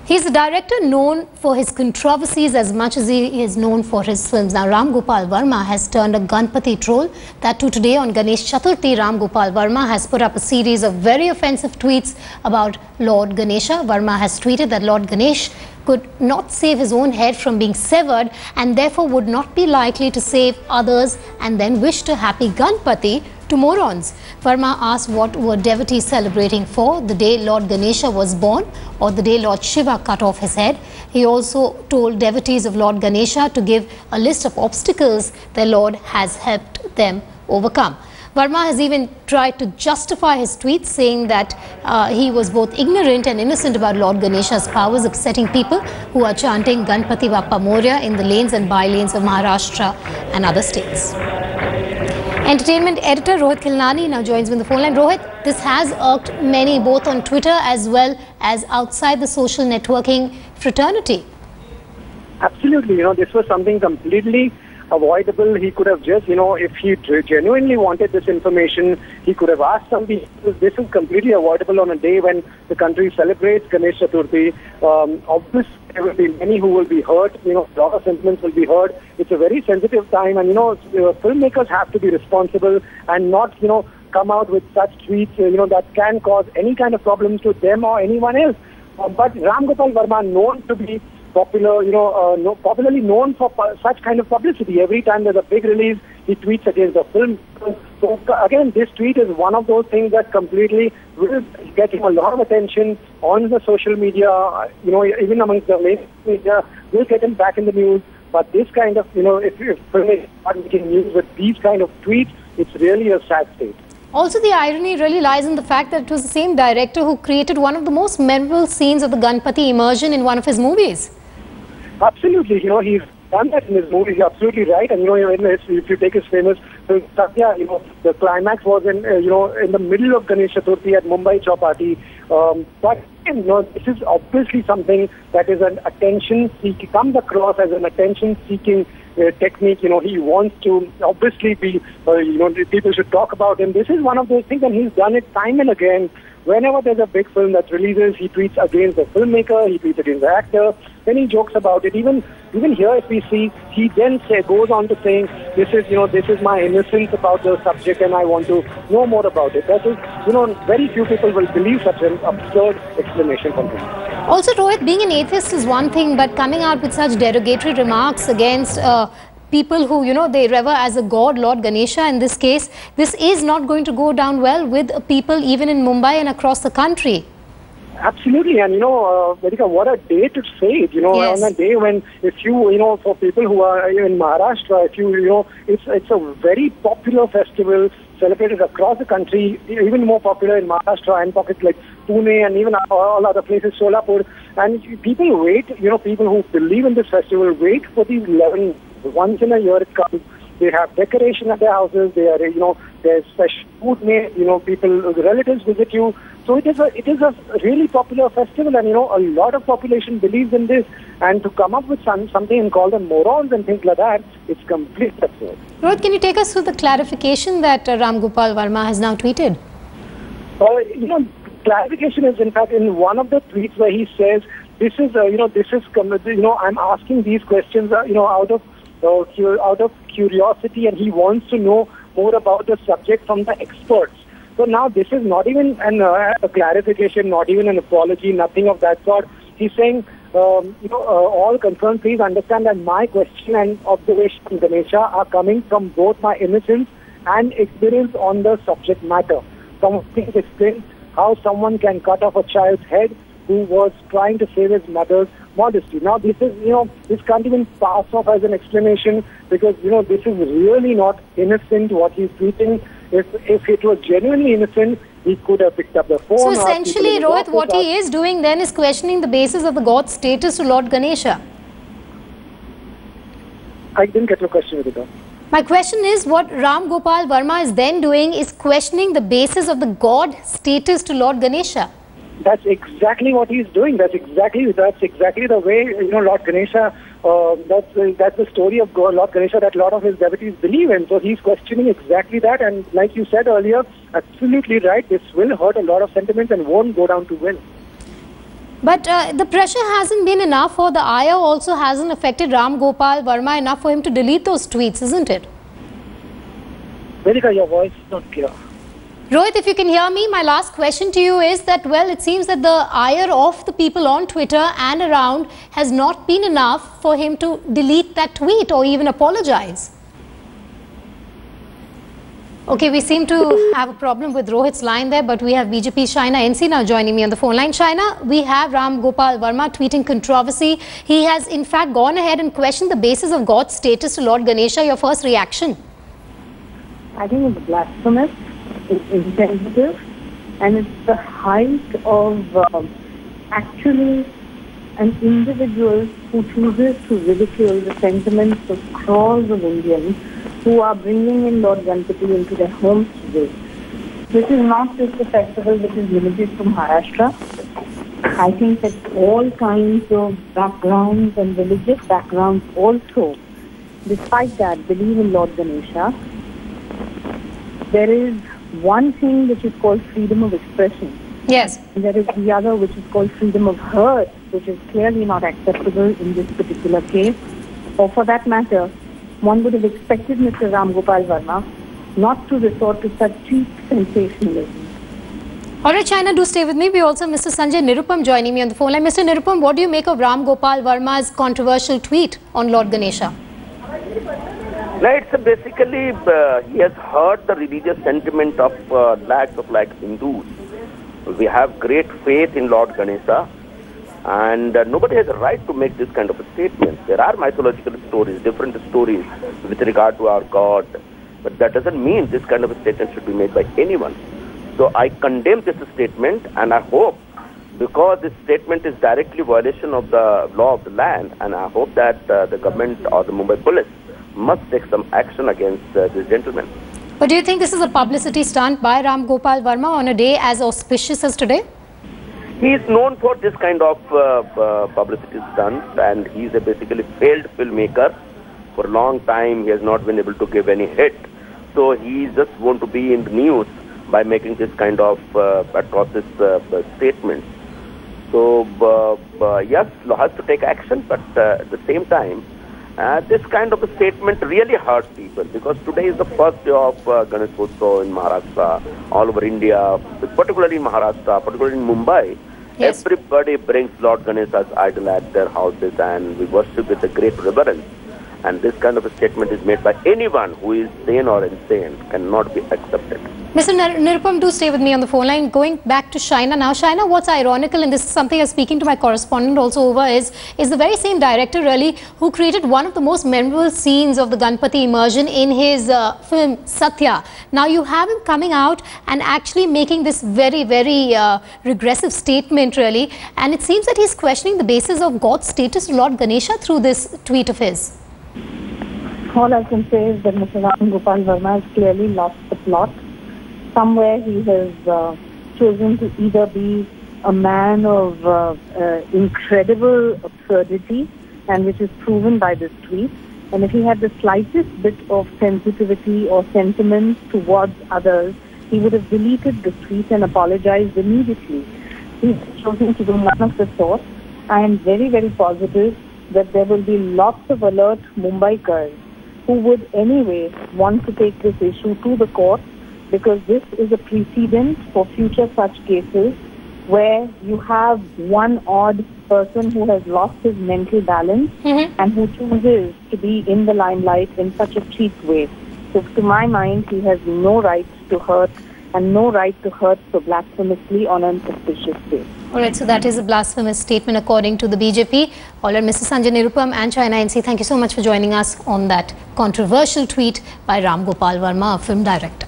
He's a director known for his controversies as much as he is known for his films. Now, Ram Gopal Verma has turned a Ganpati troll. That too today on Ganesh Chaturthi, Ram Gopal Verma has put up a series of very offensive tweets about Lord Ganesha. Verma has tweeted that Lord Ganesh could not save his own head from being severed and therefore would not be likely to save others, and then wished a happy Ganpati to morons. Verma asked what were devotees celebrating for, the day Lord Ganesha was born or the day Lord Shiva cut off his head. He also told devotees of Lord Ganesha to give a list of obstacles their Lord has helped them overcome. Verma has even tried to justify his tweets, saying that he was both ignorant and innocent about Lord Ganesha's powers, upsetting people who are chanting Ganpati Bappa Morya in the lanes and by-lanes of Maharashtra and other states. Entertainment editor Rohit Khilnani now joins me on the phone line. Rohit, this has irked many both on Twitter as well as outside the social networking fraternity. Absolutely, this was something completely avoidable. He could have just, if he genuinely wanted this information, he could have asked some people. This is completely avoidable on a day when the country celebrates Ganesh Chaturthi. Obviously, there will be many who will be hurt. A lot of sentiments will be hurt. It's a very sensitive time, and filmmakers have to be responsible and not, come out with such tweets, that can cause any kind of problems to them or anyone else. But Ram Gopal Varma, known to be popular, popularly known for such kind of publicity. Every time there's a big release, he tweets against the film. So again, this tweet is one of those things that completely will get him a lot of attention on the social media, even amongst the mainstream media, will get him back in the news. But this kind of, if filmmakers start making news with these kind of tweets, it's really a sad state. Also, the irony really lies in the fact that it was the same director who created one of the most memorable scenes of the Ganpati immersion in one of his movies. Absolutely, he's done that in his movie. You're absolutely right. And if you take his famous film Satya, the climax was in the middle of Ganesh Chaturthi at Mumbai Chowpatty. But this is obviously something that is an attention-seeking, comes across as an attention-seeking technique. He wants to obviously be, people should talk about him. This is one of those things, and he's done it time and again. Whenever there's a big film that releases, he tweets against the filmmaker, he tweets against the actor, then he jokes about it. Even here, if we see, he then goes on to saying, this is my innocence about the subject and I want to know more about it. That is, very few people will believe such an absurd explanation from him. Also, Rohit, being an atheist is one thing, but coming out with such derogatory remarks against people who, they revere as a god, Lord Ganesha in this case, this is not going to go down well with people even in Mumbai and across the country. Absolutely, and Vedika, what a day to say it, yes. On a day when, if you, for people who are in Maharashtra, it's a very popular festival celebrated across the country, even more popular in Maharashtra and pockets like Pune and even all other places, Solapur. And people wait, people who believe in this festival wait for these 11. Once in a year it comes. They have decoration at their houses. They are, there's special food made. People, relatives visit you. So it is a really popular festival, and a lot of population believes in this. And to come up with something and call them morons and things like that, it's completely absurd. Rohit, can you take us through the clarification that Ram Gopal Varma has now tweeted? Clarification is in fact in one of the tweets where he says, I'm asking these questions, out of curiosity, and he wants to know more about the subject from the experts. So now this is not even a clarification, not even an apology, nothing of that sort. He's saying, all concerned, please understand that my question and observation on Ganesha are coming from both my innocence and experience on the subject matter. Some things explain how someone can cut off a child's head who was trying to save his mother's modesty. Now this is, this can't even pass off as an explanation because, this is really not innocent what he's tweeting. If it was genuinely innocent, he could have picked up the phone. So essentially, Rohit, what he is doing then is questioning the basis of the god's status to Lord Ganesha. I didn't get your question, Vidita. My question is, what Ram Gopal Varma is then doing is questioning the basis of the god status to Lord Ganesha. That's exactly what he's doing. That's exactly the way, Lord Ganesha, that's the story of Lord Ganesha that a lot of his devotees believe in. So he's questioning exactly that. And like you said earlier, absolutely right, this will hurt a lot of sentiments and won't go down too well. But the pressure hasn't been enough, or the ire also hasn't affected Ram Gopal Verma enough for him to delete those tweets, isn't it? Vedika, your voice is not clear. Rohit, if you can hear me, my last question to you is that, well, it seems that the ire of the people on Twitter and around has not been enough for him to delete that tweet or even apologize. Okay, we seem to have a problem with Rohit's line there, but we have BJP Shaina NC now joining me on the phone line. Shaina, we have Ram Gopal Varma tweeting controversy. He has in fact gone ahead and questioned the basis of God's status to Lord Ganesha. Your first reaction? I think it's blasphemous, it's insensitive, and it's the height of actually an individual who chooses to ridicule the sentiments of crores of Indians who are bringing in Lord Ganpati into their homes today. This is not just a festival which is limited to Maharashtra. I think that all kinds of backgrounds and religious backgrounds also, despite that, believe in Lord Ganesha. There is one thing which is called freedom of expression. Yes. And there is the other which is called freedom of hurt, which is clearly not acceptable in this particular case. Or for that matter, one would have expected Mr. Ram Gopal Varma not to resort to such cheap sensationalism. All right, Shaina, do stay with me. We also have Mr. Sanjay Nirupam joining me on the phone line. Mr. Nirupam, what do you make of Ram Gopal Varma's controversial tweet on Lord Ganesha? Right, so basically he has hurt the religious sentiment of lakhs of Hindus. We have great faith in Lord Ganesha, and nobody has a right to make this kind of a statement. There are mythological stories, different stories with regard to our God, but that doesn't mean this kind of a statement should be made by anyone. So I condemn this statement, and I hope, because this statement is directly violation of the law of the land, and I hope that the government or the Mumbai police must take some action against this gentleman. But do you think this is a publicity stunt by Ram Gopal Varma on a day as auspicious as today? He is known for this kind of publicity stunts, and he is a basically failed filmmaker. For a long time, he has not been able to give any hit. So he just want to be in the news by making this kind of atrocious statements. So yes, law has to take action, but at the same time, this kind of a statement really hurts people, because today is the first day of Ganesh in Maharashtra, all over India, particularly in Maharashtra, particularly in Mumbai. Yes. Everybody brings Lord Ganesha's idol at their houses, and we worship with a great reverence. And this kind of a statement is made by anyone who is sane or insane, cannot be accepted. Mr. Nirupam, do stay with me on the phone line. Going back to Shaina now. Shaina, what's ironical, and this is something I'm speaking to my correspondent also over, is the very same director really who created one of the most memorable scenes of the Ganpati immersion in his film Satya. Now you have him coming out and actually making this very, very regressive statement really, and it seems that he's questioning the basis of God's status to Lord Ganesha through this tweet of his. All I can say is that Mr. Ram Gopal Verma has clearly lost the plot. Somewhere he has chosen to either be a man of incredible absurdity, and which is proven by this tweet. And if he had the slightest bit of sensitivity or sentiment towards others, he would have deleted the tweet and apologized immediately. He's chosen to do none of the sort. I am very, very positive that there will be lots of alert Mumbaikars who would anyway want to take this issue to the court, because this is a precedent for future such cases where you have one odd person who has lost his mental balance and who chooses to be in the limelight in such a cheap way. So to my mind, he has no right to hurt, and no right to hurt so blasphemously on an auspicious day. All right, so that is a blasphemous statement according to the BJP. All right, Mr. Sanjay Nirupam and Shaina NC, thank you so much for joining us on that controversial tweet by Ram Gopal Verma, a film director.